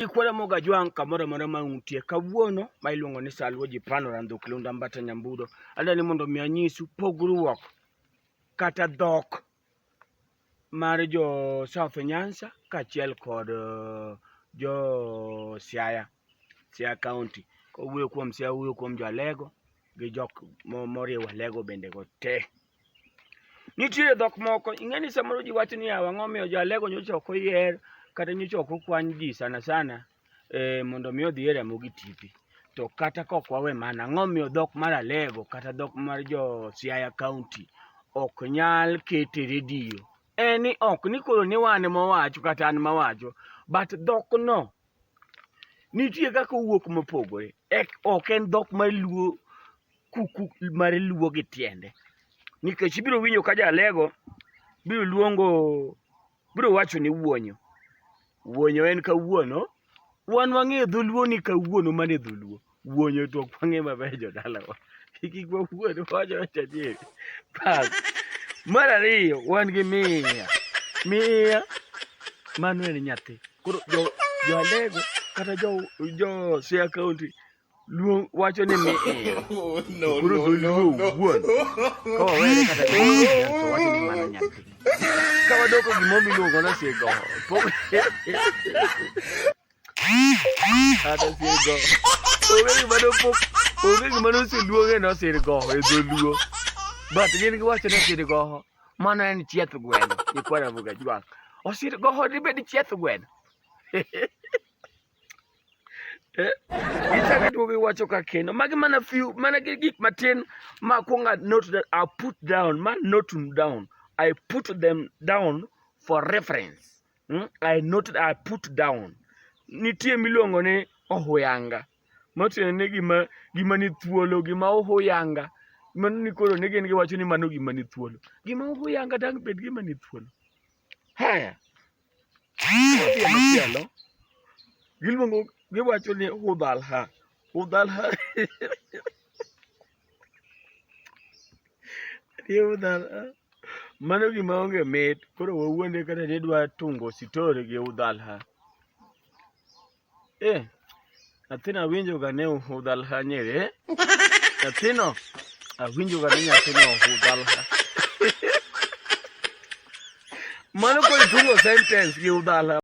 Ikwara moga juang kamora mora mauntie kawuono ma iluongo ni salwo ji pano randhuk lunda mbata nyambudo. Adani mondo mi anyisu pogruok kata dhok mar jo South Nyanza kachiel kod jo Siaya County. Kowuoyo kuom Siaya, wuoyo kuom jo Alego gi jok moriwo Alego bende go te. Nitie dhok moko ing'eni samoro ji wacho ni ang'o miyo jo Alego nyocha ok oyier kata nyocha ok okwany ji sana mondo mi odhi e Ramogi tipi. To kata kok wawe mana ang'o miyo dhok mar Alego kata dhok mar jo Siaya County ok nyal kete redio. Eni ok ni koro ni wan mowacho kata an mawacho, but dhok no nitie kaka owuok mopogore. Ok en dhok mar luo kuku mar luo gi tiende. Nikech ibiro winjo ka ja Alego biro wacho ni wuonyo. Wuonyo en kawuono. Wan wang'e dholuo ni kawuono mane dholuo. Wuonyo to ok wang'e maber jo dalawa. Kik wuono wacho adier. Mar ariyo wan gi miya mano en nyathi. Koro jo Alego kata jo Siaya County wacho ni miya. Koro dholuo wuon. Ka wawere kata to wacho ni mano nyathi. Ka wadoko gimomiyo iluongo ni sigoho. Kata sigoho. Onge gima noseluonge no sigoho e dholuo. But gin giwacho ni sirgoho mano en chieth gweno. Ikwara moga juang. Osirgoho dibed chieth gweno. Gichaka duogo iwacho ka kendo. Magi mana gik matin ma kuonga note that I put down. Ma note down. I put them down for reference. I put down. Nitie miluongo ni ohuyanga. Motiene ni gima ni thuolo, gima ohuyanga. Mano ni koro ne gin giwacho ni mano gima ni thuolo. Gima ohuyanga dang' bed gima ni thuolo. Haya. Giwacho ni hudhalha. Hudhalha. Mano gima onge mit. Koro wawuonde kata nidwa tungo story gi hudhalha. Nyathina winjo ga ne hudhalha nyere. Nyathino awinjo ga ni nyathino hudhalha. Mano koro tungo sentence gi hudhalha.